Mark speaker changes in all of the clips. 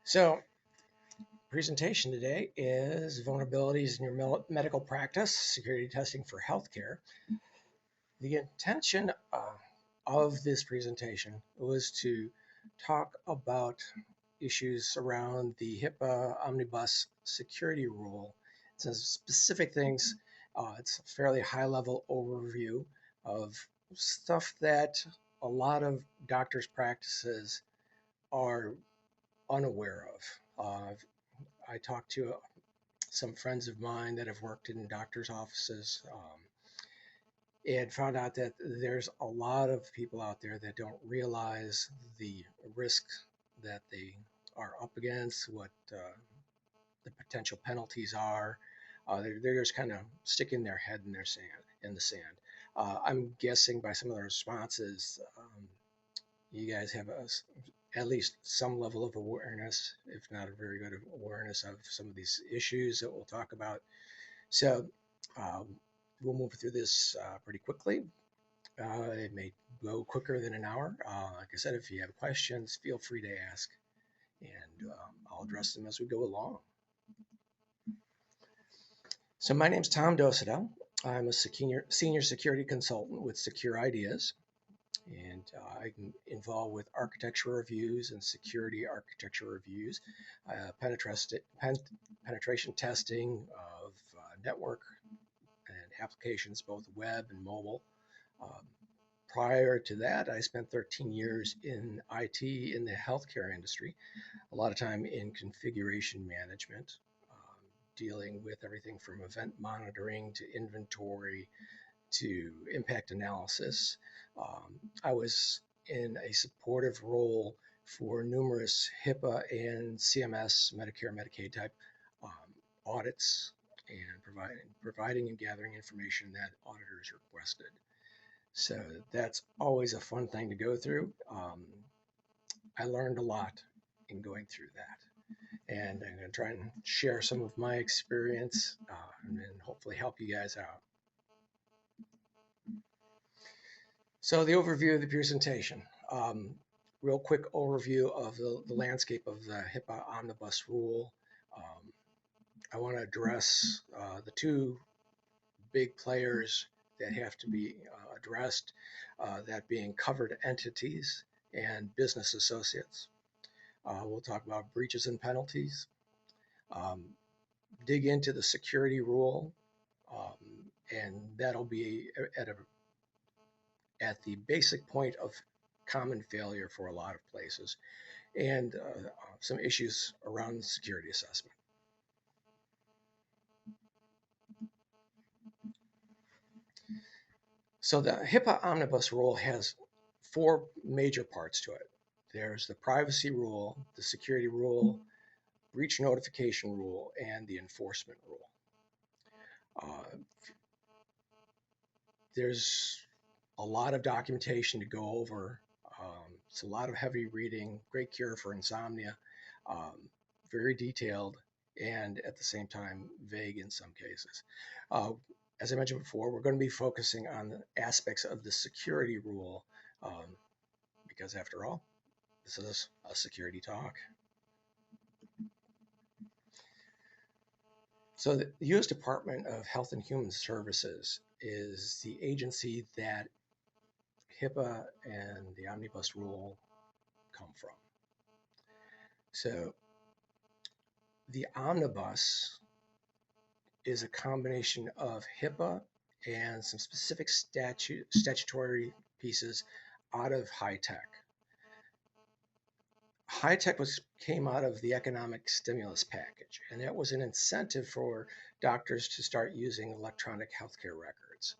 Speaker 1: So, presentation today is vulnerabilities in your medical practice, security testing for healthcare. The intention of this presentation was to talk about issues around the HIPAA Omnibus Security Rule. Some specific things. It's a fairly high-level overview of stuff that a lot of doctors' practices are unaware of. I talked to some friends of mine that have worked in doctors' offices and found out that there's a lot of people out there that don't realize the risk that they are up against, what the potential penalties are. They're just kind of sticking their head in the sand. I'm guessing by some of the responses, you guys have at least some level of awareness, if not a very good awareness of some of these issues that we'll talk about. So we'll move through this pretty quickly. It may go quicker than an hour. Like I said, if you have questions, feel free to ask, and I'll address them as we go along. So my name's Thom Dosedel. I'm a senior security consultant with Secure Ideas, and I'm involved with architecture reviews and security architecture reviews, penetration testing of network and applications, both web and mobile. Prior to that, I spent 13 years in IT in the healthcare industry, a lot of time in configuration management, dealing with everything from event monitoring to inventory to impact analysis. I was in a supportive role for numerous HIPAA and CMS, Medicare, Medicaid type audits and providing and gathering information that auditors requested. So that's always a fun thing to go through. I learned a lot in going through that. And I'm going to try and share some of my experience and hopefully help you guys out. So the overview of the presentation. Real quick overview of the landscape of the HIPAA Omnibus Rule. I want to address the two big players that have to be addressed, that being covered entities and business associates. We'll talk about breaches and penalties, dig into the security rule, and that'll be at the basic point of common failure for a lot of places, and some issues around security assessment. So the HIPAA Omnibus Rule has four major parts to it. There's the privacy rule, the security rule, breach notification rule, and the enforcement rule. There's a lot of documentation to go over. It's a lot of heavy reading, great cure for insomnia, very detailed, and at the same time, vague in some cases. As I mentioned before, we're going to be focusing on the aspects of the security rule because after all, this is a security talk. So the U.S. Department of Health and Human Services is the agency that HIPAA and the Omnibus Rule come from. So the Omnibus is a combination of HIPAA and some specific statutory pieces out of HITECH. HITECH came out of the economic stimulus package, and that was an incentive for doctors to start using electronic healthcare records.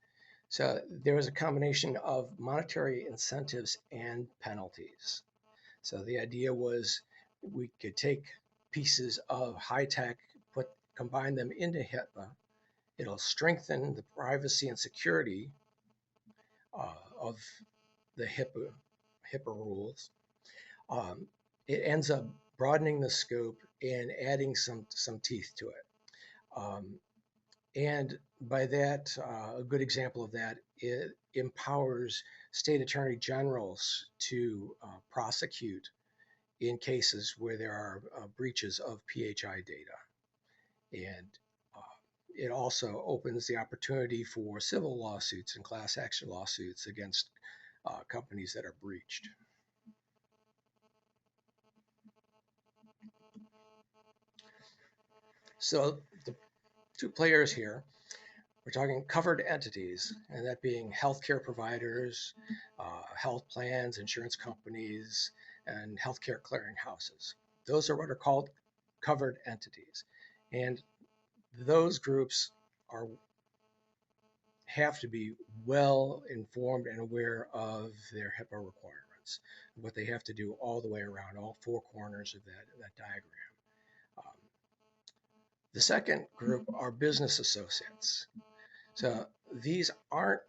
Speaker 1: So there was a combination of monetary incentives and penalties. So the idea was we could take pieces of HITECH, combine them into HIPAA. It'll strengthen the privacy and security of the HIPAA rules. It ends up broadening the scope and adding some teeth to it. And by that, a good example of that, it empowers state attorney generals to prosecute in cases where there are breaches of PHI data. And it also opens the opportunity for civil lawsuits and class action lawsuits against companies that are breached. So the two players here, we're talking covered entities, and that being healthcare providers, health plans, insurance companies, and healthcare clearinghouses. Those are what are called covered entities. And those groups have to be well informed and aware of their HIPAA requirements, what they have to do all the way around, all four corners of that diagram. The second group are business associates. So these aren't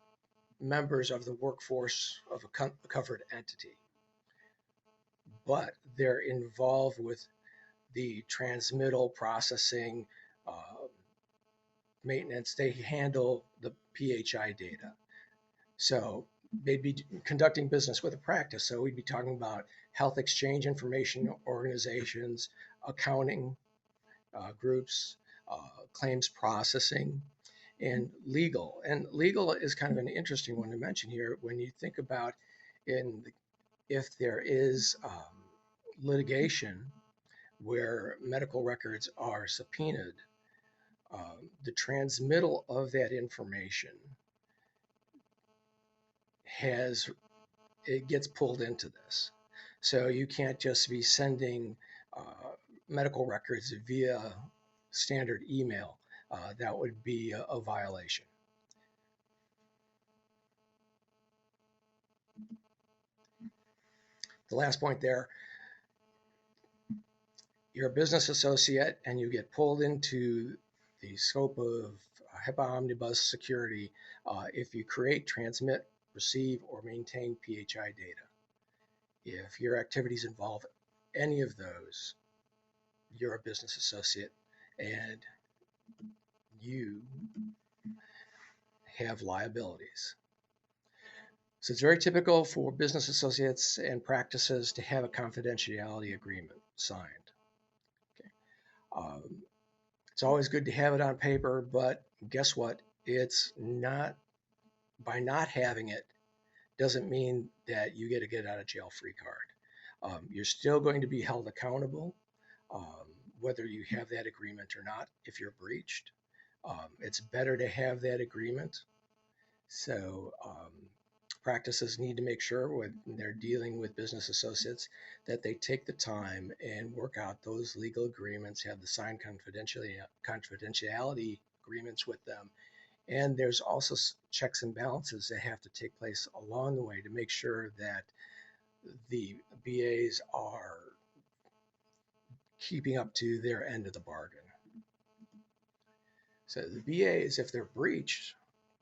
Speaker 1: members of the workforce of a covered entity, but they're involved with the transmittal, processing, maintenance. They handle the PHI data. So they'd be conducting business with a practice. So we'd be talking about health exchange information organizations, accounting groups, claims processing, and legal. And legal is kind of an interesting one to mention here when you think about if there is litigation where medical records are subpoenaed, the transmittal of that information it gets pulled into this. So you can't just be sending medical records via standard email. That would be a violation. The last point there, you're a business associate and you get pulled into the scope of HIPAA Omnibus security if you create, transmit, receive, or maintain PHI data. If your activities involve any of those, you're a business associate and you have liabilities. So it's very typical for business associates and practices to have a confidentiality agreement signed. Okay. It's always good to have it on paper, but guess what? It's not, by not having it, doesn't mean that you get a get out of jail free card. You're still going to be held accountable, whether you have that agreement or not, if you're breached. It's better to have that agreement. So practices need to make sure when they're dealing with business associates that they take the time and work out those legal agreements, have the signed confidentiality agreements with them. And there's also checks and balances that have to take place along the way to make sure that the BAs are keeping up to their end of the bargain. So the BAs, if they're breached,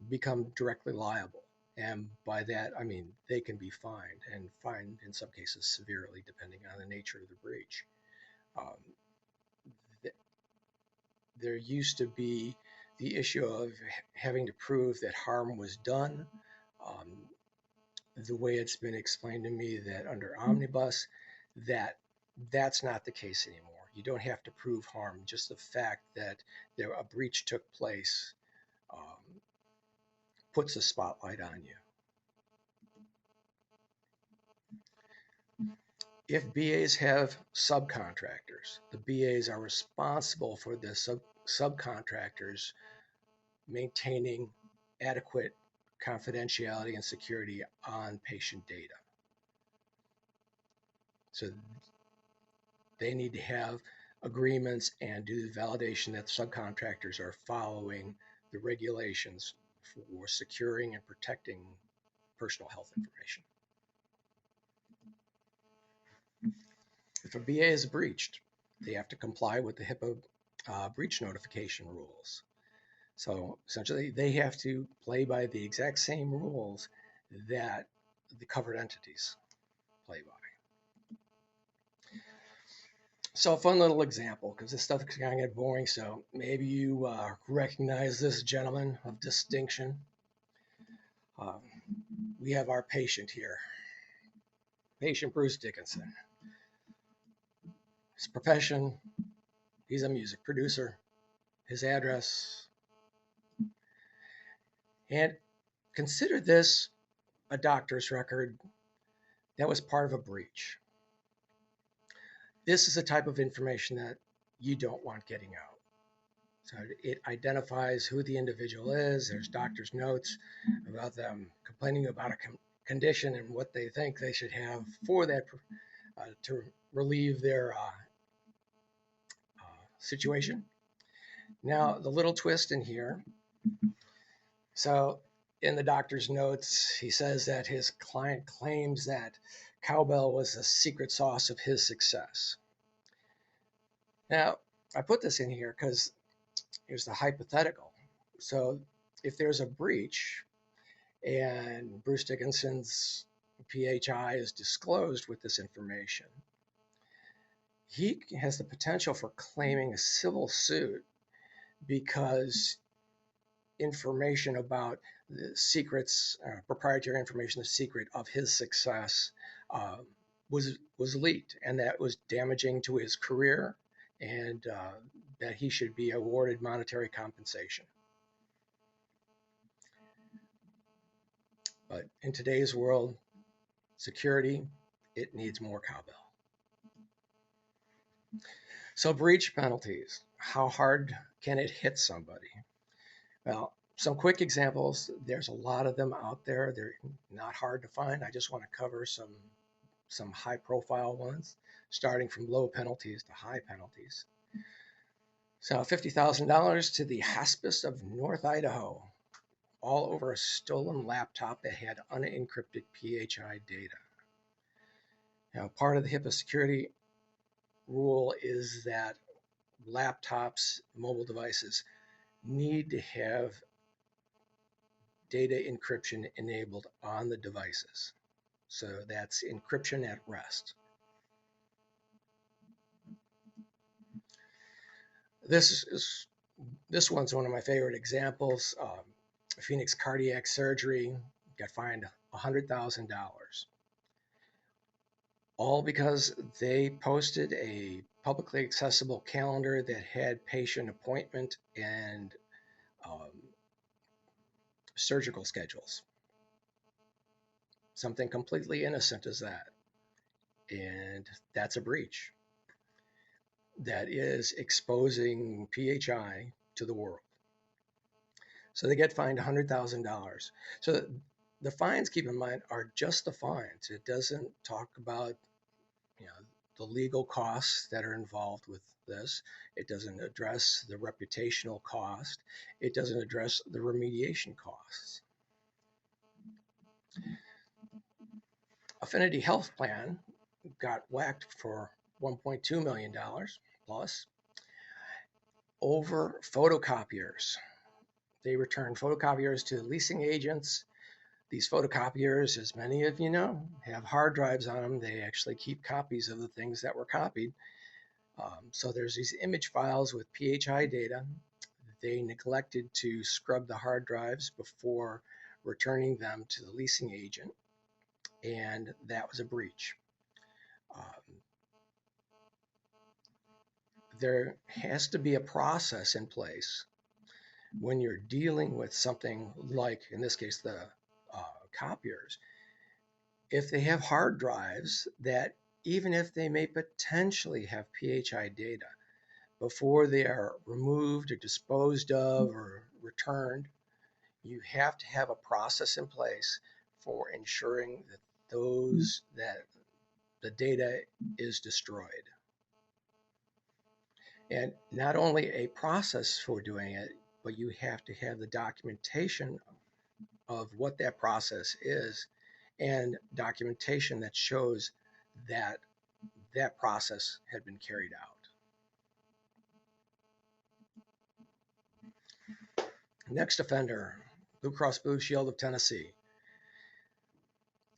Speaker 1: become directly liable. And by that, I mean, they can be fined, and fined in some cases severely, depending on the nature of the breach. There used to be the issue of having to prove that harm was done. The way it's been explained to me that under Omnibus, that's not the case anymore. You don't have to prove harm. Just the fact that a breach took place puts a spotlight on you. If BAs have subcontractors, the BAs are responsible for the subcontractors maintaining adequate confidentiality and security on patient data. So they need to have agreements and do the validation that subcontractors are following the regulations for securing and protecting personal health information. If a BA is breached, they have to comply with the HIPAA breach notification rules. So essentially, they have to play by the exact same rules that the covered entities play by. So a fun little example, because this stuff is going to get boring, so maybe you recognize this gentleman of distinction. We have our patient here, patient Bruce Dickinson. his profession, he's a music producer, his address, and consider this a doctor's record that was part of a breach. This is the type of information that you don't want getting out. So it identifies who the individual is. There's doctor's notes about them complaining about a condition and what they think they should have for that to relieve their situation. Now, the little twist in here. So in the doctor's notes, he says that his client claims that cowbell was the secret sauce of his success. Now, I put this in here because here's the hypothetical. So if there's a breach and Bruce Dickinson's PHI is disclosed with this information, he has the potential for claiming a civil suit because information about the secrets, proprietary information, the secret of his success was leaked, and that was damaging to his career, and that he should be awarded monetary compensation. But in today's world, security, it needs more cowbell. So breach penalties, how hard can it hit somebody? Well, some quick examples. There's a lot of them out there. They're not hard to find. I just want to cover some high profile ones, starting from low penalties to high penalties. So $50,000 to the Hospice of North Idaho, all over a stolen laptop that had unencrypted PHI data. Now, part of the HIPAA security rule is that laptops, mobile devices, need to have data encryption enabled on the devices. So that's encryption at rest. This one's one of my favorite examples. Phoenix Cardiac Surgery got fined $100,000, all because they posted a publicly accessible calendar that had patient appointment and surgical schedules. Something completely innocent as that. And that's a breach. That is exposing PHI to the world. So they get fined $100,000. So the fines, keep in mind, are just the fines. It doesn't talk about, the legal costs that are involved with this. It doesn't address the reputational cost. It doesn't address the remediation costs. Affinity Health Plan got whacked for $1.2 million plus over photocopiers. They returned photocopiers to leasing agents. These photocopiers, as many of you know, have hard drives on them. They actually keep copies of the things that were copied. So there's these image files with PHI data. They neglected to scrub the hard drives before returning them to the leasing agent, and that was a breach. There has to be a process in place when you're dealing with something like, in this case, the copiers. If they have hard drives that, even if they may potentially have PHI data, before they are removed or disposed of or returned, you have to have a process in place for ensuring that the data is destroyed. And not only a process for doing it, but you have to have the documentation of what that process is and documentation that shows that that process had been carried out. Next offender, Blue Cross Blue Shield of Tennessee.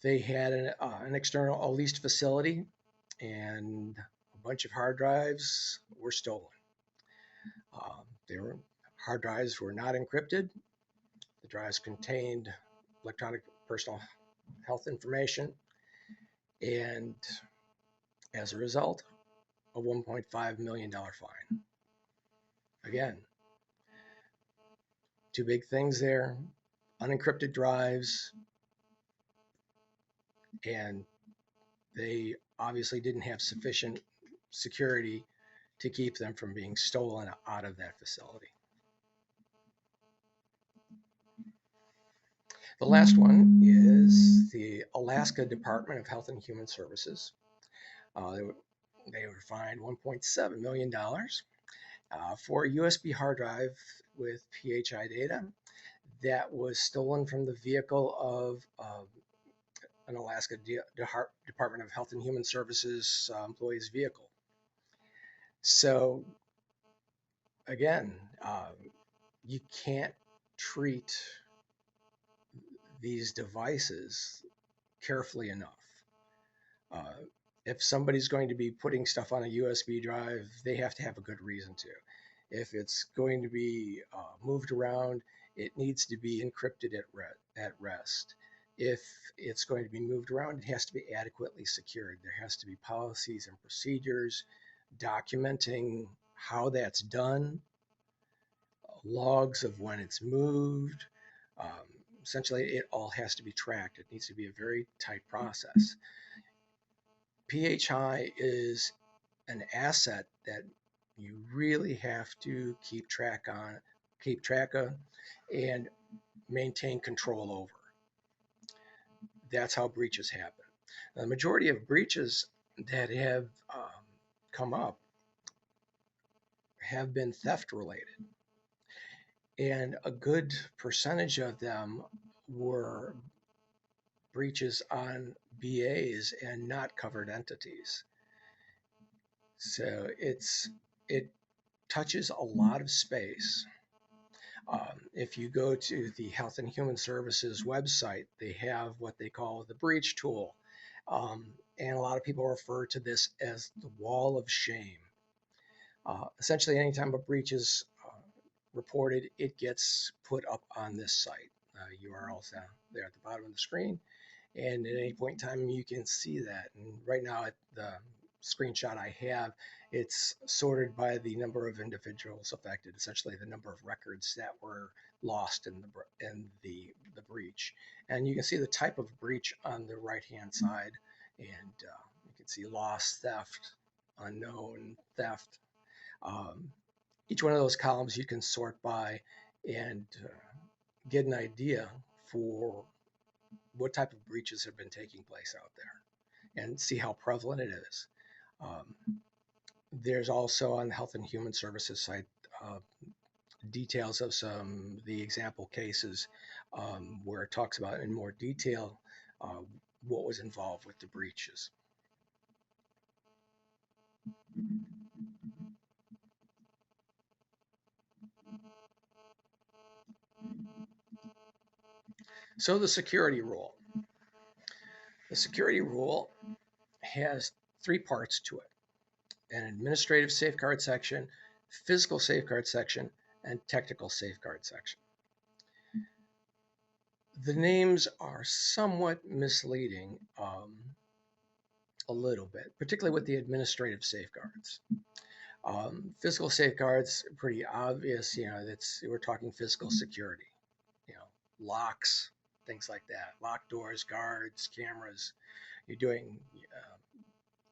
Speaker 1: They had an external, a leased facility, and a bunch of hard drives were stolen. Hard drives were not encrypted. The drives contained electronic personal health information, and as a result, a $1.5 million fine. Again, two big things there: unencrypted drives, and they obviously didn't have sufficient security to keep them from being stolen out of that facility. The last one is the Alaska Department of Health and Human Services. They were fined $1.7 million for a USB hard drive with PHI data that was stolen from the vehicle of an Alaska Department of Health and Human Services employee's vehicle. So again, you can't treat these devices carefully enough. If somebody's going to be putting stuff on a USB drive, they have to have a good reason to. If it's going to be moved around, it needs to be encrypted at rest. If it's going to be moved around, it has to be adequately secured. There has to be policies and procedures documenting how that's done, logs of when it's moved. Essentially, it all has to be tracked. It needs to be a very tight process. PHI is an asset that you really have to keep track of, and maintain control over. That's how breaches happen. The majority of breaches that have come up have been theft related, and a good percentage of them were breaches on BAs and not covered entities. So it touches a lot of space. If you go to the Health and Human Services website, they have what they call the breach tool. And a lot of people refer to this as the wall of shame. Essentially, anytime a breach is reported, it gets put up on this site. URL's down there at the bottom of the screen. And at any point in time, you can see that. And right now, at the screenshot I have, it's sorted by the number of individuals affected, essentially the number of records that were lost in the breach. And you can see the type of breach on the right-hand side, and you can see loss, theft, unknown, theft. Each one of those columns you can sort by and get an idea for what type of breaches have been taking place out there and see how prevalent it is. There's also on the Health and Human Services site details of the example cases where it talks about in more detail what was involved with the breaches. So the security rule. The security rule has three parts to it: an administrative safeguard section, physical safeguard section, and technical safeguard section. The names are somewhat misleading a little bit, particularly with the administrative safeguards. Physical safeguards are pretty obvious. We're talking physical security. Locks, things like that, locked doors, guards, cameras. You're doing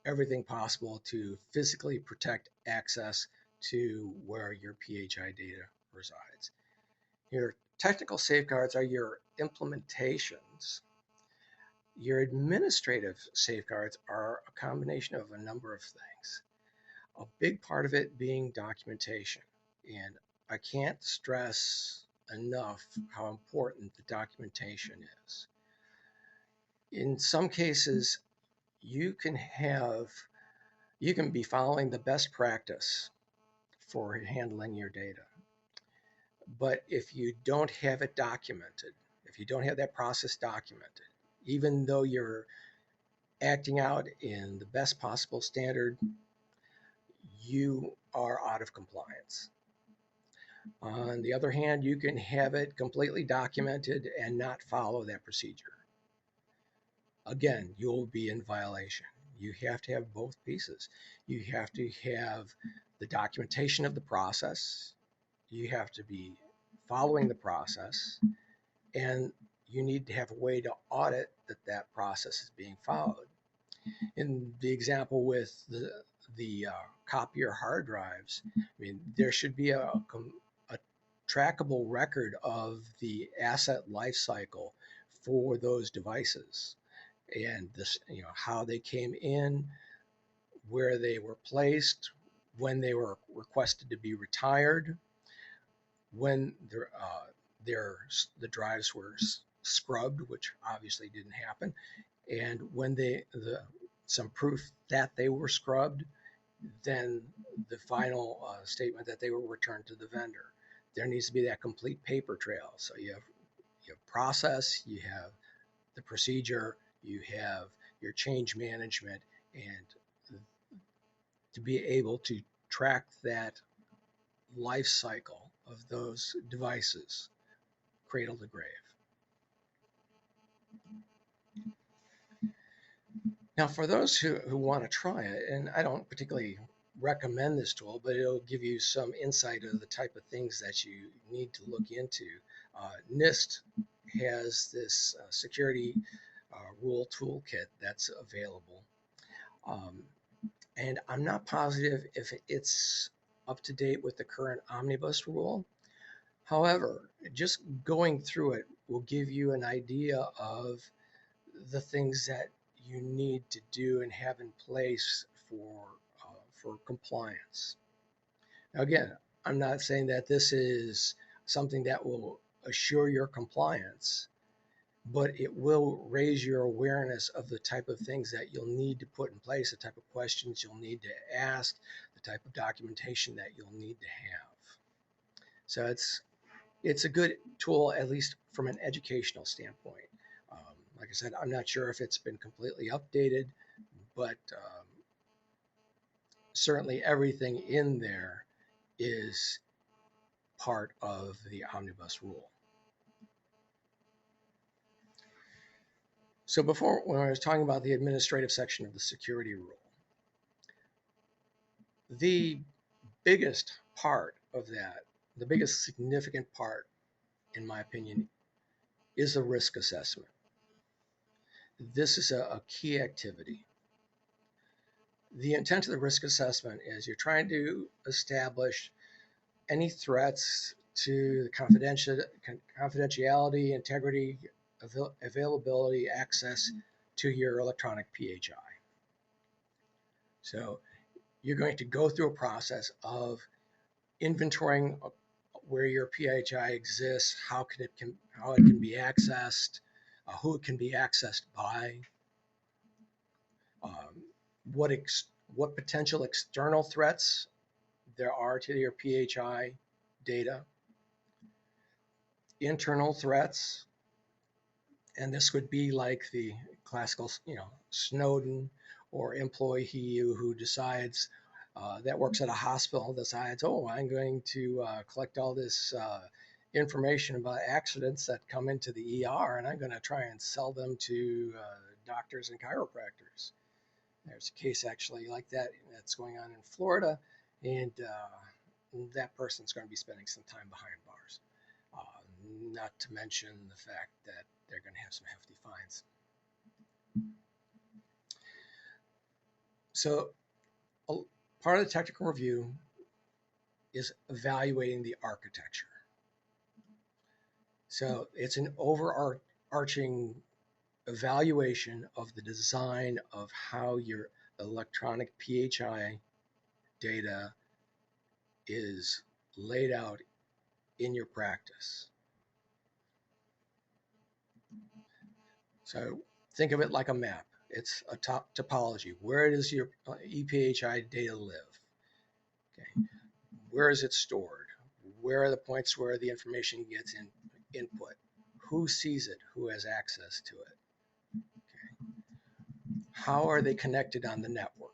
Speaker 1: everything possible to physically protect access to where your PHI data resides. Your technical safeguards are your implementations. Your administrative safeguards are a combination of a number of things. A big part of it being documentation. And I can't stress enough how important the documentation is. In some cases, you can be following the best practice for handling your data. But if you don't have it documented, if you don't have that process documented, even though you're acting out in the best possible standard, you are out of compliance. On the other hand, you can have it completely documented and not follow that procedure. Again, you'll be in violation. You have to have both pieces. You have to have the documentation of the process. You have to be following the process, and you need to have a way to audit that that process is being followed. In the example with the copier hard drives, I mean, there should be a trackable record of the asset life cycle for those devices, and this, how they came in, where they were placed, when they were requested to be retired, when the drives were scrubbed, which obviously didn't happen, and when some proof that they were scrubbed, then the final statement that they were returned to the vendor. There needs to be that complete paper trail. So you have process, you have the procedure, you have your change management, and to be able to track that life cycle of those devices, cradle to grave. Now, for those who want to try it, and I don't particularly recommend this tool, but it'll give you some insight of the type of things that you need to look into. NIST has this security rule toolkit that's available. And I'm not positive if it's up to date with the current Omnibus rule. However, just going through it will give you an idea of the things that you need to do and have in place for compliance. Now, again, I'm not saying that this is something that will assure your compliance, but it will raise your awareness of the type of things that you'll need to put in place, the type of questions you'll need to ask, the type of documentation that you'll need to have. So it's a good tool, at least from an educational standpoint. Like I said, I'm not sure if it's been completely updated, but certainly everything in there is part of the Omnibus rule. So before, when I was talking about the administrative section of the security rule, the biggest part of that, the biggest significant part, in my opinion, is a risk assessment. This is a key activity. The intent of the risk assessment is you're trying to establish any threats to the confidentiality, integrity, availability, access to your electronic PHI. So you're going to go through a process of inventorying where your PHI exists, how it can be accessed, who it can be accessed by, what potential external threats there are to your PHI data, internal threats, and this would be like the classical, Snowden or employee who decides that works at a hospital decides, oh, I'm going to collect all this information about accidents that come into the ER, and I'm going to try and sell them to doctors and chiropractors. There's a case actually like that that's going on in Florida, and that person's going to be spending some time behind bars. Not to mention the fact that they're going to have some hefty fines. So part of the technical review is evaluating the architecture. So it's an overarching evaluation of the design of how your electronic PHI data is laid out in your practice. So think of it like a map. It's a topology. Where does your ePHI data live? Okay. Where is it stored? Where are the points where the information gets input? Who sees it? Who has access to it? Okay. How are they connected on the network?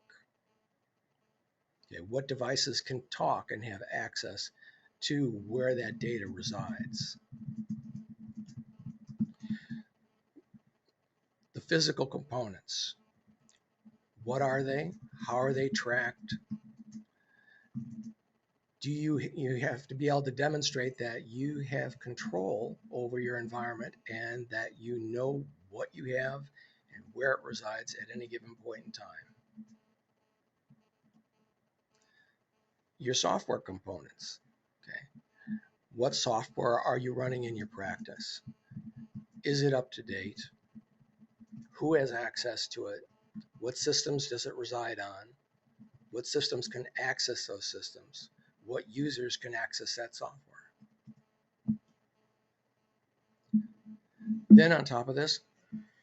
Speaker 1: Okay. What devices can talk and have access to where that data resides? The physical components. What are they? How are they tracked? You have to be able to demonstrate that you have control over your environment and that you know what you have and where it resides at any given point in time. Your software components. Okay. What software are you running in your practice? Is it up to date? Who has access to it? What systems does it reside on? What systems can access those systems? What users can access that software? Then on top of this,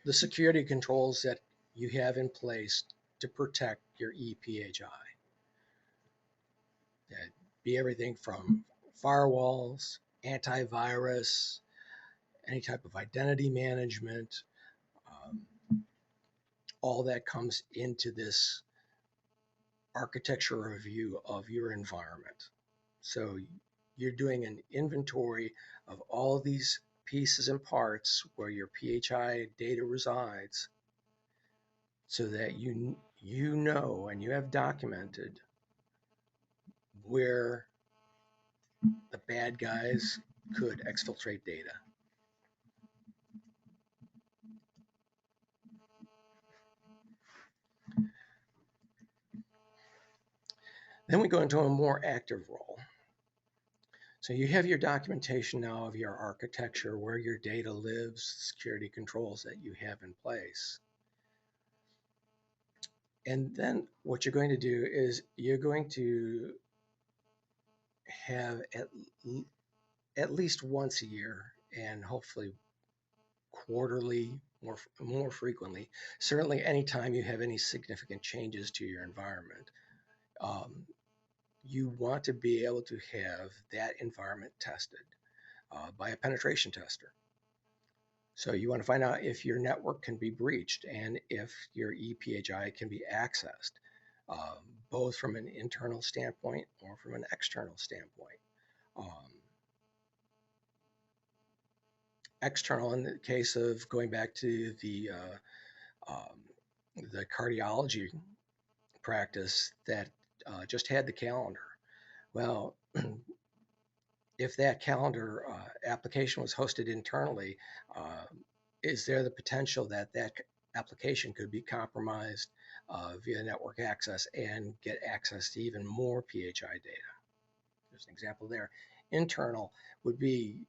Speaker 1: the security controls that you have in place to protect your ePHI. That be everything from firewalls, antivirus, any type of identity management, um, all that comes into this architecture review of your environment. So you're doing an inventory of all of these pieces and parts where your PHI data resides so that you know and you have documented where the bad guys could exfiltrate data. Then we go into a more active role. So you have your documentation now of your architecture, where your data lives, security controls that you have in place. And then what you're going to do is you're going to have at least once a year and hopefully quarterly, more frequently, certainly anytime you have any significant changes to your environment. Um, you want to be able to have that environment tested by a penetration tester. So you want to find out if your network can be breached and if your ePHI can be accessed, both from an internal standpoint or from an external standpoint. Um, External, in the case of going back to the cardiology practice that just had the calendar. Well, if that calendar application was hosted internally, uh, is there the potential that that application could be compromised via network access and get access to even more PHI data? There's an example there. Internal would be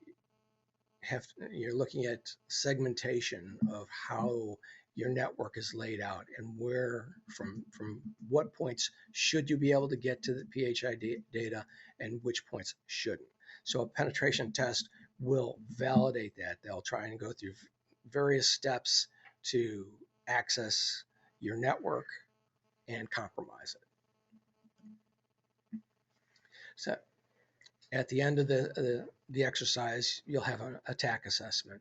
Speaker 1: you're looking at segmentation of how your network is laid out and where from what points should you be able to get to the PHI data and which points shouldn't. So a penetration test will validate that. They'll try and go through various steps to access your network and compromise it. So at the end of the exercise, you'll have an attack assessment.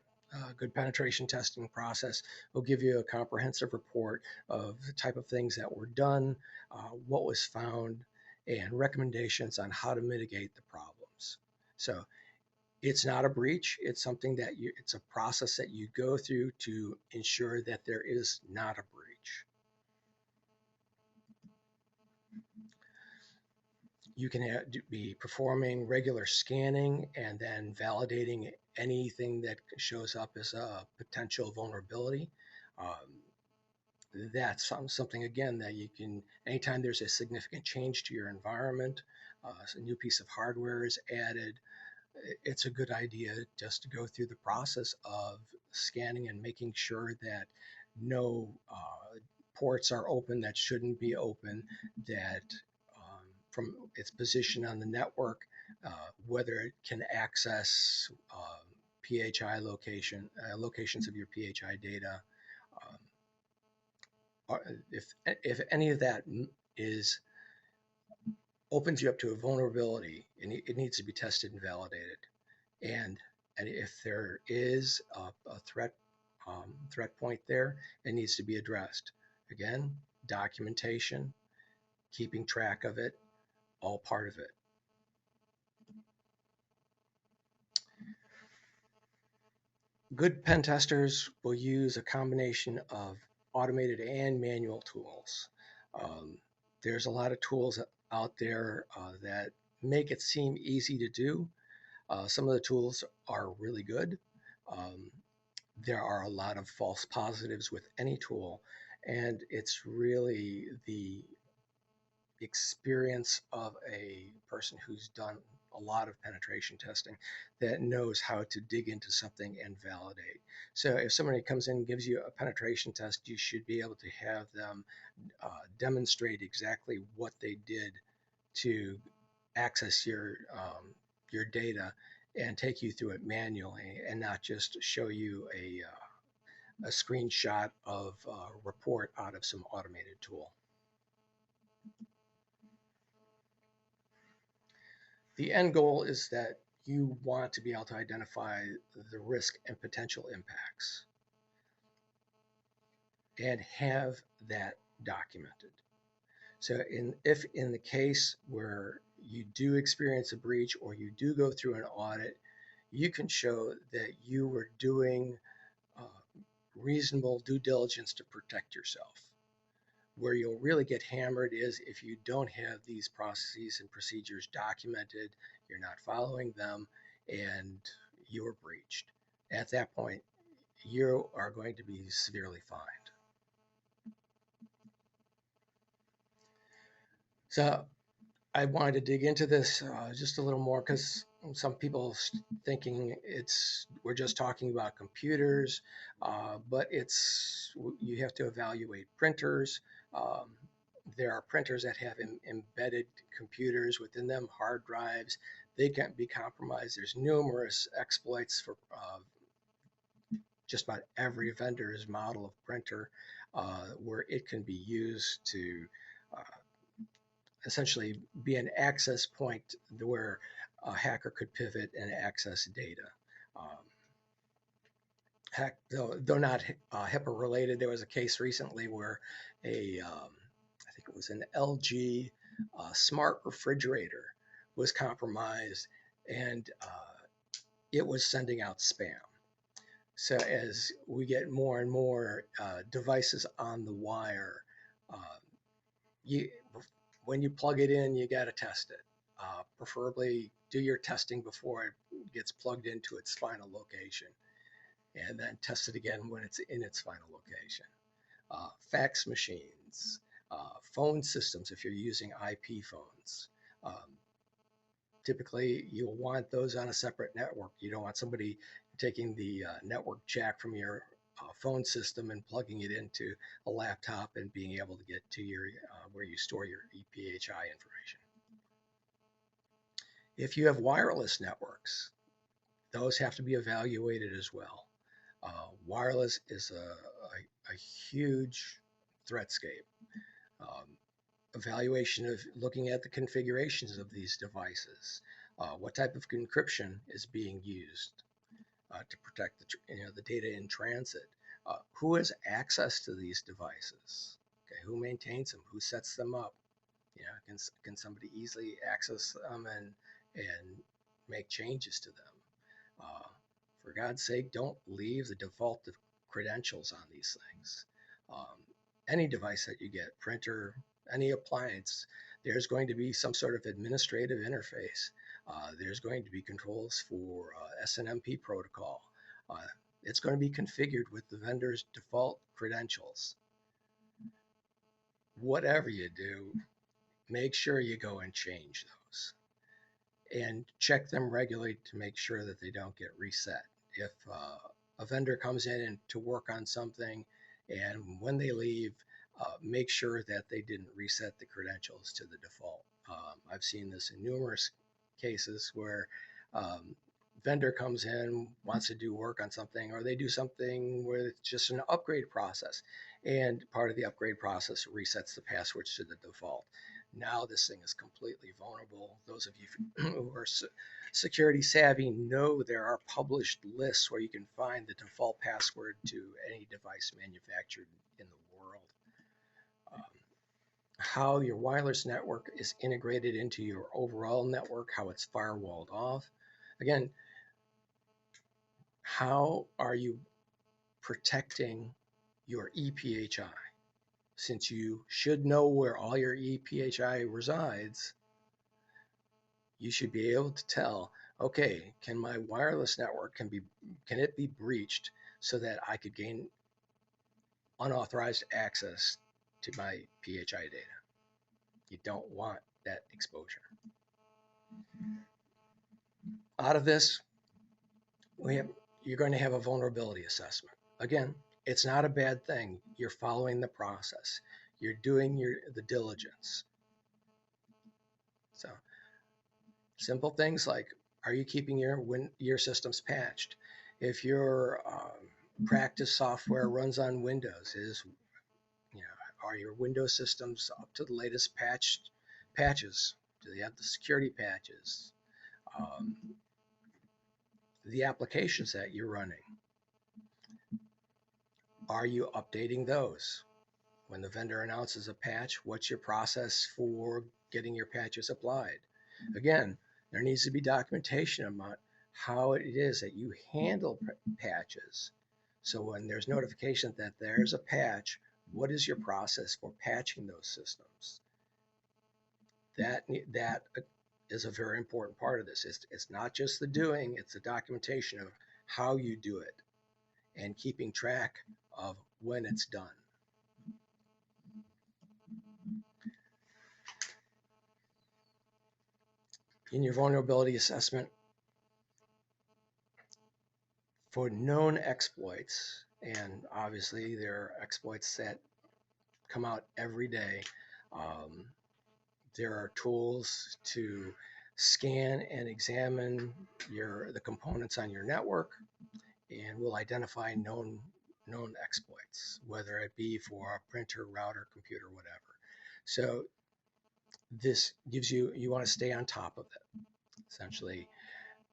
Speaker 1: A good penetration testing process will give you a comprehensive report of the type of things that were done, what was found, and recommendations on how to mitigate the problems. So it's not a breach. It's something that it's a process that you go through to ensure that there is not a breach. You can be performing regular scanning and then validating anything that shows up as a potential vulnerability. Um, that's something, again, that you can, anytime there's a significant change to your environment, a new piece of hardware is added, it's a good idea just to go through the process of scanning and making sure that no ports are open that shouldn't be open, that from its position on the network, whether it can access PHI locations of your PHI data. If any of that is opens you up to a vulnerability, and it needs to be tested and validated. And if there is a threat point there, it needs to be addressed. Again, documentation, keeping track of it, all part of it. Good pen testers will use a combination of automated and manual tools. Um, there's a lot of tools out there that make it seem easy to do. Some of the tools are really good. Um, there are a lot of false positives with any tool, and it's really the experience of a person who's done a lot of penetration testing that knows how to dig into something and validate. So if somebody comes in and gives you a penetration test, you should be able to have them demonstrate exactly what they did to access your data and take you through it manually, and not just show you a screenshot of a report out of some automated tool. The end goal is that you want to be able to identify the risk and potential impacts and have that documented. So if in the case where you do experience a breach or you do go through an audit, you can show that you were doing uh, reasonable due diligence to protect yourself. Where you'll really get hammered is if you don't have these processes and procedures documented, you're not following them, and you're breached. At that point, you are going to be severely fined. So I wanted to dig into this just a little more because some people thinking we're just talking about computers, but you have to evaluate printers. Um, there are printers that have embedded computers within them, hard drives. They can be compromised. There's numerous exploits for just about every vendor's model of printer where it can be used to uh, essentially be an access point where a hacker could pivot and access data. Um, though not HIPAA related, there was a case recently where I think it was an LG smart refrigerator was compromised, and it was sending out spam. So as we get more and more devices on the wire, uh, you when you plug it in, you got to test it. Preferably do your testing before it gets plugged into its final location, and then test it again when it's in its final location. Fax machines, phone systems, if you're using IP phones. Typically, you'll want those on a separate network. You don't want somebody taking the network jack from your phone system and plugging it into a laptop and being able to get to your where you store your EPHI information. If you have wireless networks, those have to be evaluated as well. Wireless is a huge threatscape. Um, Evaluation of looking at the configurations of these devices. What type of encryption is being used to protect the data in transit? Who has access to these devices? Okay, who maintains them? Who sets them up? Can somebody easily access them and make changes to them? Uh, for God's sake, don't leave the default credentials on these things. Any device that you get, printer, any appliance, there's going to be some sort of administrative interface. There's going to be controls for SNMP protocol. Uh, it's going to be configured with the vendor's default credentials. Whatever you do, make sure you go and change those and check them regularly to make sure that they don't get reset. If a vendor comes in and to work on something, and when they leave, make sure that they didn't reset the credentials to the default. I've seen this in numerous cases where vendor comes in, wants to do work on something, or they do something where it's just an upgrade process, and part of the upgrade process resets the passwords to the default. Now this thing is completely vulnerable. Those of you who are security savvy know there are published lists where you can find the default password to any device manufactured in the world. How your wireless network is integrated into your overall network, how it's firewalled off. Again, how are you protecting your EPHI? since you should know where all your ePHI resides, you should be able to tell, okay, can my wireless network can it be breached so that I could gain unauthorized access to my PHI data? You don't want that exposure. Out of this, you're going to have a vulnerability assessment. Again, it's not a bad thing. You're following the process. You're doing the diligence. So simple things like, are you keeping your systems patched? If your practice software runs on Windows, are your Windows systems up to the latest patches? Do they have the security patches? Um, the applications that you're running, are you updating those? When the vendor announces a patch, what's your process for getting your patches applied? Again, there needs to be documentation about how it is that you handle patches. So when there's notification that there's a patch, what is your process for patching those systems? That is a very important part of this. It's not just the doing, it's the documentation of how you do it and keeping track of when it's done. In your vulnerability assessment, for known exploits, and obviously there are exploits that come out every day, there are tools to scan and examine the components on your network, and will identify known exploits, whether it be for a printer, router, computer, whatever. So this gives you want to stay on top of it. Essentially,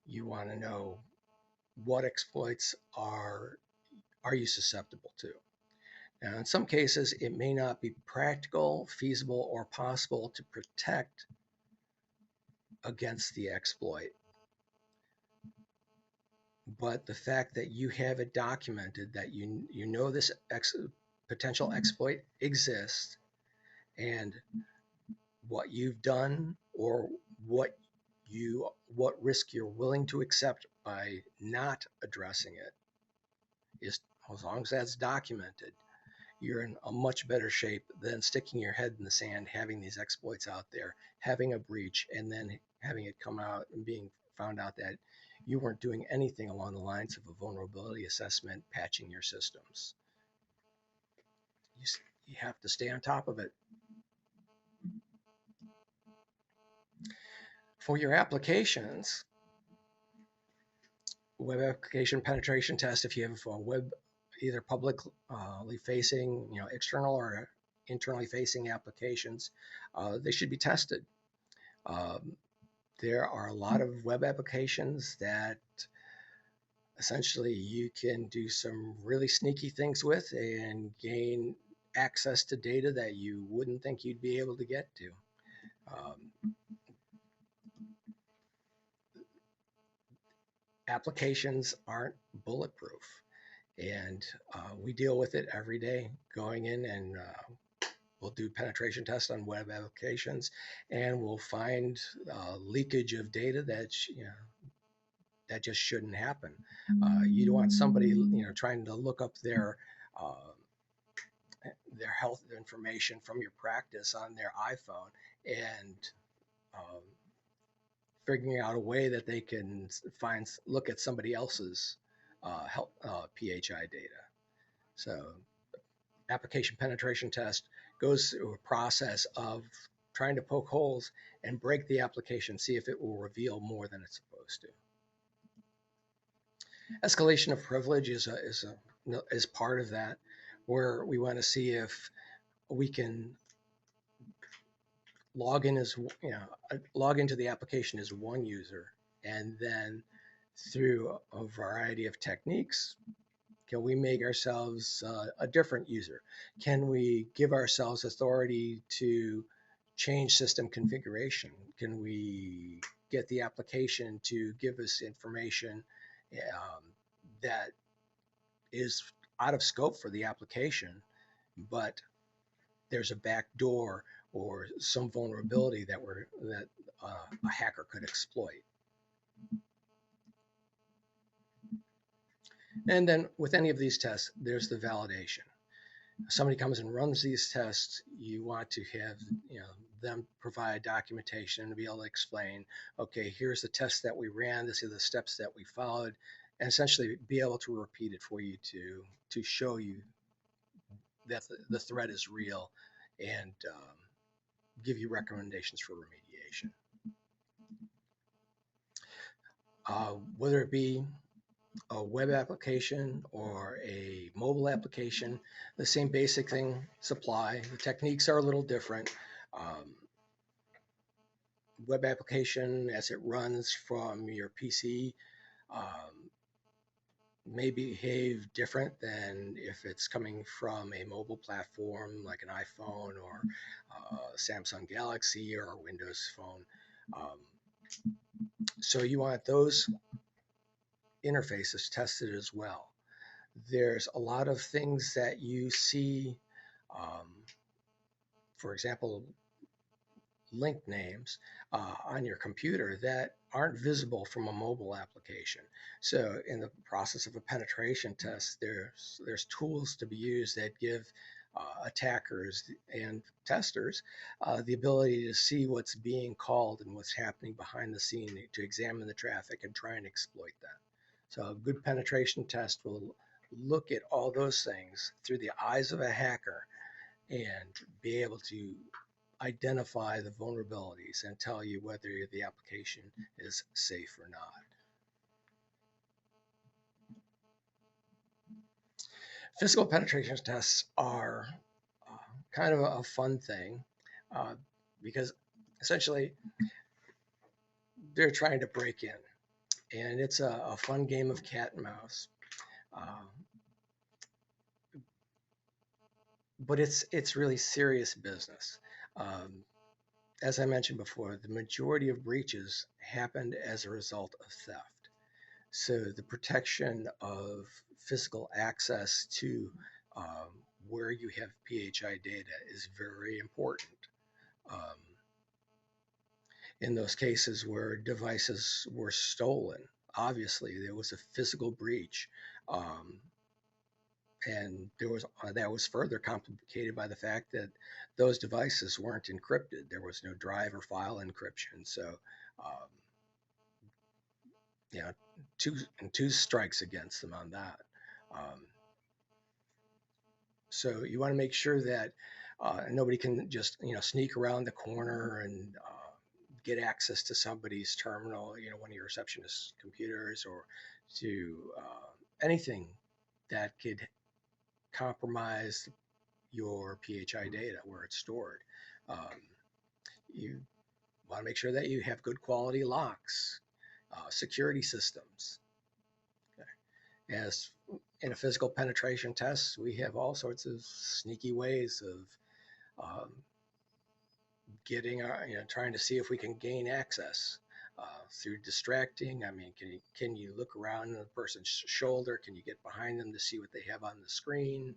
Speaker 1: you want to know what exploits are you susceptible to. Now, in some cases, it may not be practical, feasible, or possible to protect against the exploit. But the fact that you have it documented, that you know this potential exploit exists, and what you've done or what risk you're willing to accept by not addressing it, is, as long as that's documented, you're in a much better shape than sticking your head in the sand, having these exploits out there, having a breach, and then having it come out and being found out that you weren't doing anything along the lines of a vulnerability assessment, patching your systems. You have to stay on top of it. For your applications, web application penetration test, if you have a web, either publicly facing, external or internally facing applications, they should be tested. There are a lot of web applications that essentially you can do some really sneaky things with and gain access to data that you wouldn't think you'd be able to get to. Applications aren't bulletproof, and we deal with it every day, going in and we'll do penetration tests on web applications, and we'll find leakage of data that just shouldn't happen. You don't want somebody trying to look up their health information from your practice on their iPhone and figuring out a way that they can look at somebody else's health PHI data. So application penetration test goes through a process of trying to poke holes and break the application, see if it will reveal more than it's supposed to. Escalation of privilege is part of that, where we want to see if we can log into the application as one user, and then through a variety of techniques, can we make ourselves a different user? Can we give ourselves authority to change system configuration? Can we get the application to give us information that is out of scope for the application, but there's a back door or some vulnerability that a hacker could exploit. And then with any of these tests, there's the validation. If somebody comes and runs these tests, you want to have them provide documentation and be able to explain, okay, here's the test that we ran, this are the steps that we followed, and essentially be able to repeat it for you to show you that the threat is real and give you recommendations for remediation. Whether it be a web application or a mobile application, the same basic thing apply. The techniques are a little different. Web application, as it runs from your PC, may behave different than if it's coming from a mobile platform like an iPhone or Samsung Galaxy or a Windows phone. So you want those interfaces tested as well. There's a lot of things that you see, for example, link names on your computer that aren't visible from a mobile application. So in the process of a penetration test, there's tools to be used that give attackers and testers the ability to see what's being called and what's happening behind the scene, to examine the traffic and try and exploit that. So a good penetration test will look at all those things through the eyes of a hacker and be able to identify the vulnerabilities and tell you whether the application is safe or not. Physical penetration tests are kind of a fun thing because essentially they're trying to break in, and it's a fun game of cat and mouse. But it's really serious business. As I mentioned before, the majority of breaches happened as a result of theft. So the protection of physical access to where you have PHI data is very important. In those cases where devices were stolen, obviously there was a physical breach. And that was further complicated by the fact that those devices weren't encrypted. There was no drive or file encryption. So, two strikes against them on that. So you want to make sure that nobody can just sneak around the corner and get access to somebody's terminal, one of your receptionist's computers, or to anything that could compromise your PHI data where it's stored. You want to make sure that you have good quality locks, security systems. Okay. As in a physical penetration test, we have all sorts of sneaky ways of getting trying to see if we can gain access through distracting. I mean, can you look around the person's shoulder? Can you get behind them to see what they have on the screen?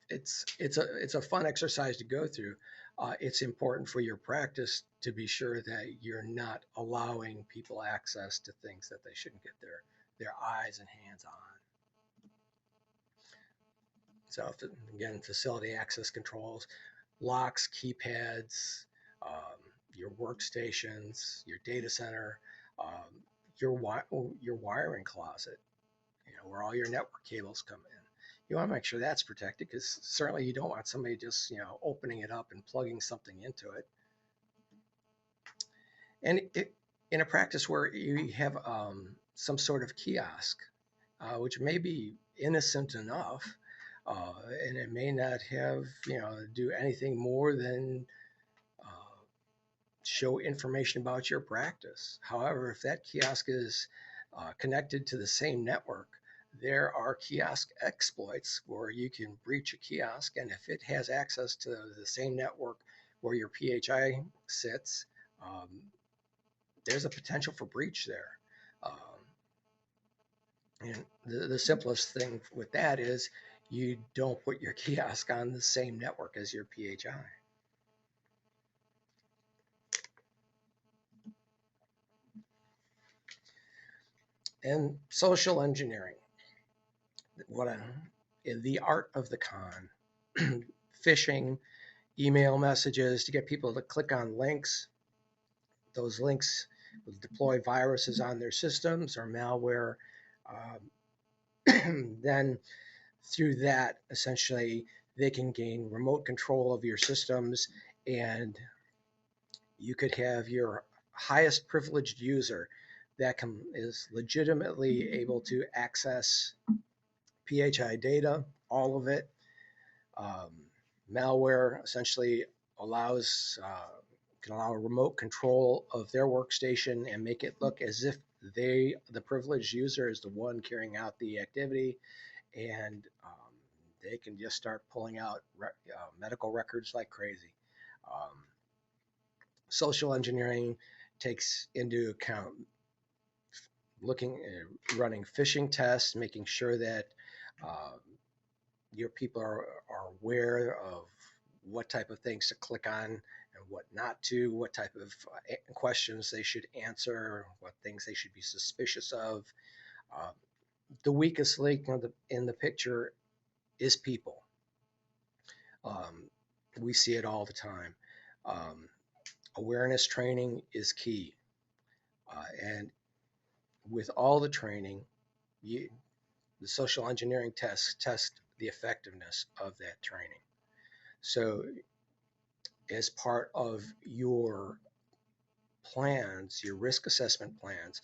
Speaker 1: It's a fun exercise to go through. It's important for your practice to be sure that you're not allowing people access to things that they shouldn't get their eyes and hands on. So again, facility access controls, locks, keypads, your workstations, your data center, your wiring closet, where all your network cables come in. You want to make sure that's protected, because certainly you don't want somebody just opening it up and plugging something into it. And in a practice where you have some sort of kiosk, which may be innocent enough, and it may not have do anything more than show information about your practice. However, if that kiosk is connected to the same network, there are kiosk exploits where you can breach a kiosk, and if it has access to the same network where your PHI sits, there's a potential for breach there. And the simplest thing with that is You don't put your kiosk on the same network as your PHI. And social engineering, the art of the con, phishing, email messages to get people to click on links. Those links will deploy viruses on their systems or malware. Then through that, essentially, they can gain remote control of your systems, and you could have your highest privileged user that is legitimately able to access PHI data, all of it. Malware essentially can allow remote control of their workstation and make it look as if the privileged user, is the one carrying out the activity, and they can just start pulling out medical records like crazy. Social engineering takes into account running phishing tests, making sure that uh, your people are aware of what type of things to click on and what not to, what type of questions they should answer, what things they should be suspicious of. Uh, the weakest link in the picture is people. We see it all the time. Um, Awareness training is key. And with all the training, the social engineering tests test the effectiveness of that training. So as part of your plans, your risk assessment plans,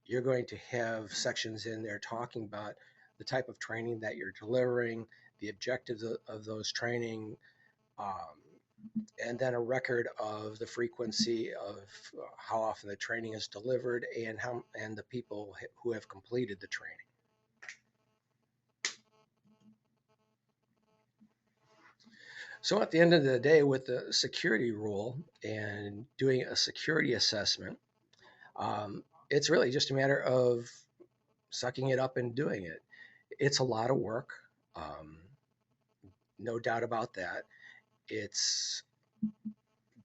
Speaker 1: you're going to have sections in there talking about the type of training that you're delivering, the objectives of those training, and then a record of the frequency of how often the training is delivered and the people who have completed the training. So at the end of the day, with the security rule and doing a security assessment, it's really just a matter of sucking it up and doing it. It's a lot of work, no doubt about that. It's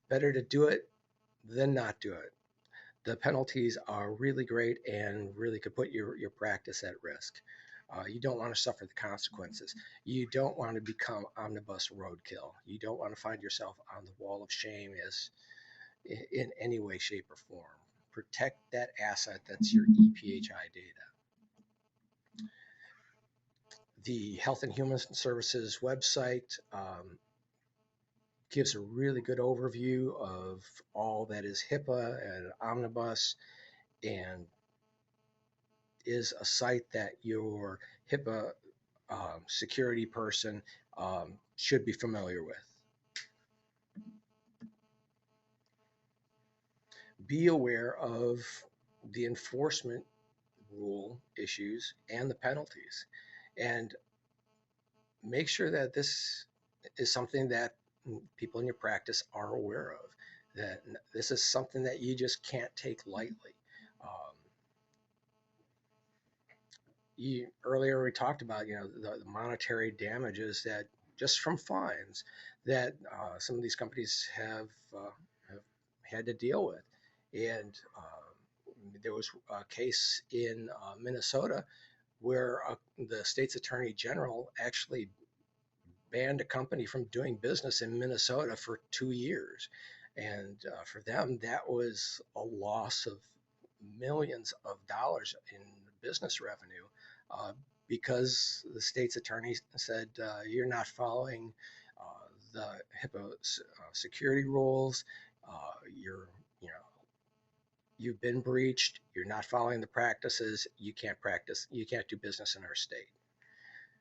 Speaker 1: better to do it than not do it. The penalties are really great and really could put your practice at risk. You don't want to suffer the consequences. You don't want to become omnibus roadkill. You don't want to find yourself on the wall of shame in any way, shape, or form. Protect that asset that's your ePHI data. The Health and Human Services website gives a really good overview of all that is HIPAA and Omnibus, and is a site that your HIPAA security person should be familiar with. Be aware of the enforcement rule issues and the penalties, and make sure that this is something that people in your practice are aware of, that this is something that you just can't take lightly. Earlier we talked about the monetary damages that just from fines that some of these companies have had to deal with, and there was a case in Minnesota where the state's attorney general actually banned a company from doing business in Minnesota for 2 years. And for them, that was a loss of millions of dollars in business revenue because the state's attorney said, you're not following the HIPAA security rules. You've been breached. You're not following the practices. You can't do business in our state.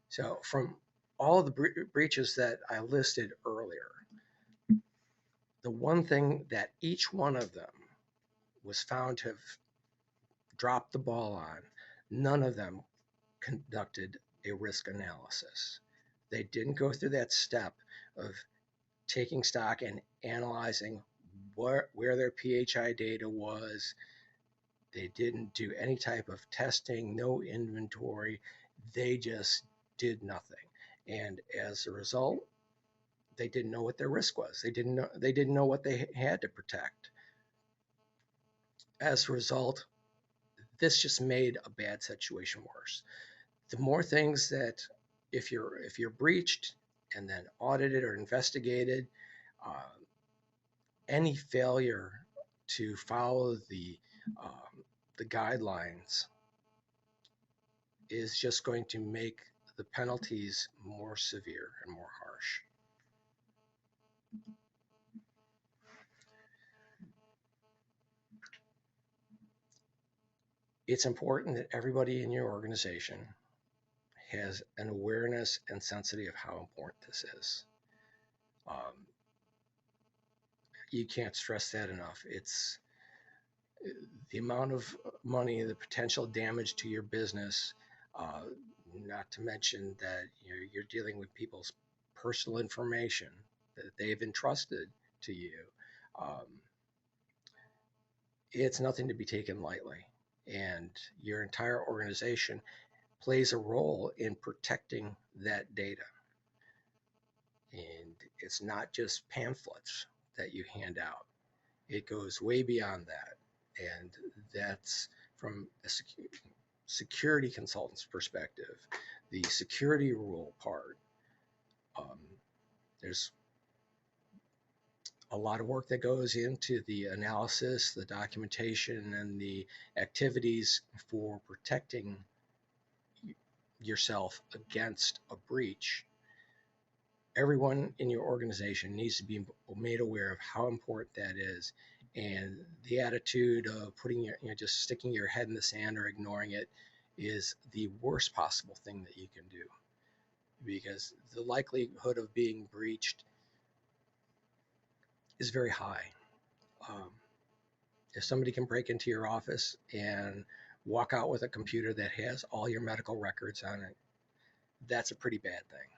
Speaker 1: So from all the breaches that I listed earlier, the one thing that each one of them was found to have dropped the ball on, none of them conducted a risk analysis. They didn't go through that step of taking stock and analyzing where their PHI data was. They didn't do any type of testing, no inventory. They just did nothing. And as a result, they didn't know what their risk was. They didn't know what they had to protect. As a result, this just made a bad situation worse. The more things that, if you're breached and then audited or investigated, uh, any failure to follow the guidelines is just going to make the penalties more severe and more harsh. It's important that everybody in your organization has an awareness and sensitivity of how important this is. You can't stress that enough. It's the amount of money, the potential damage to your business, uh, not to mention that you're dealing with people's personal information that they've entrusted to you. Um, it's nothing to be taken lightly. And your entire organization plays a role in protecting that data. And it's not just pamphlets that you hand out. It goes way beyond that. And that's from a security consultant's perspective, the security rule part. Um, there's a lot of work that goes into the analysis, the documentation, and the activities for protecting yourself against a breach. Everyone in your organization needs to be made aware of how important that is. And the attitude of just sticking your head in the sand or ignoring it is the worst possible thing that you can do, because the likelihood of being breached is very high. Um, if somebody can break into your office and walk out with a computer that has all your medical records on it, that's a pretty bad thing.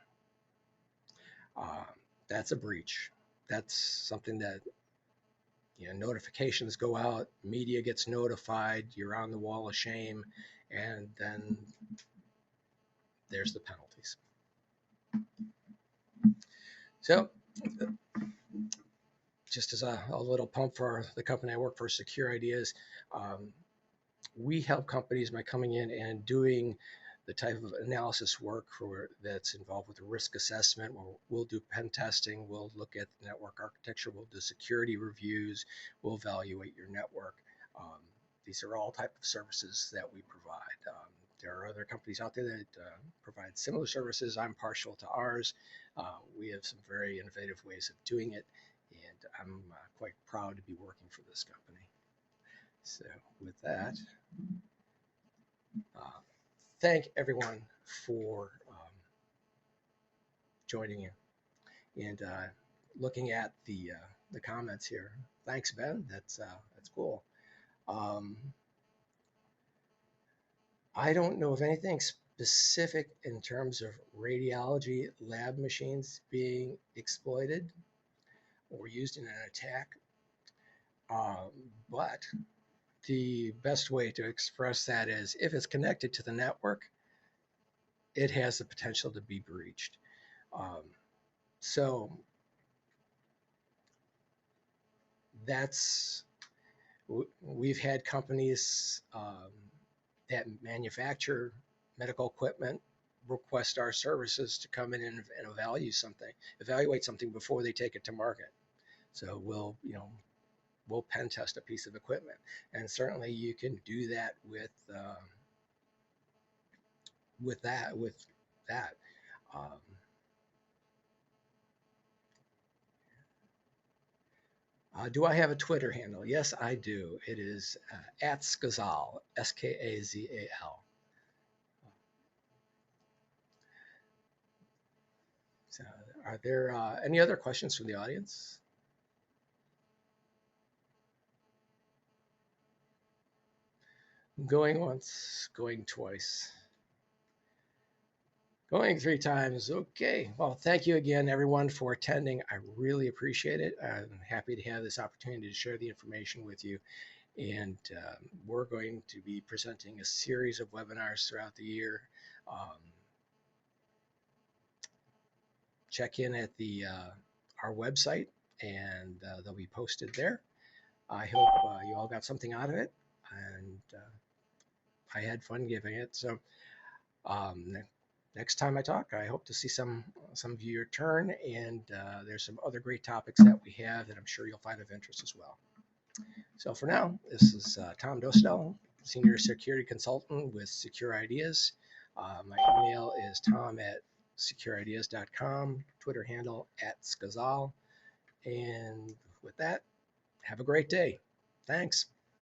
Speaker 1: That's a breach. That's something that, notifications go out, media gets notified, you're on the wall of shame, and then there's the penalties. So just as a little pump for the company I work for, Secure Ideas, we help companies by coming in and doing the type of analysis work that's involved with risk assessment. We'll do pen testing, we'll look at the network architecture, we'll do security reviews, we'll evaluate your network. These are all type of services that we provide. There are other companies out there that provide similar services. I'm partial to ours. We have some very innovative ways of doing it, and I'm quite proud to be working for this company. So with that, thank everyone for joining in and looking at the comments here. Thanks, Ben. That's cool. I don't know of anything specific in terms of radiology lab machines being exploited or used in an attack, but the best way to express that is if it's connected to the network, it has the potential to be breached. So we've had companies that manufacture medical equipment request our services to come in and evaluate something before they take it to market. So we'll pen test a piece of equipment, and certainly you can do that with that. Do I have a Twitter handle? Yes, I do. It is at Skazal, Skazal. So, are there any other questions from the audience? Going once, going twice. Going 3 times. Okay. Well, thank you again, everyone, for attending. I really appreciate it. I'm happy to have this opportunity to share the information with you. And we're going to be presenting a series of webinars throughout the year. check in at the our website, and they'll be posted there. I hope you all got something out of it, and I had fun giving it. So next time I talk, I hope to see some of you return, and there's some other great topics that we have that I'm sure you'll find of interest as well. So for now, this is Thom Dosedel, Senior Security Consultant with Secure Ideas. My email is tom@securideas.com, Twitter handle @Skazal. And with that, have a great day. Thanks.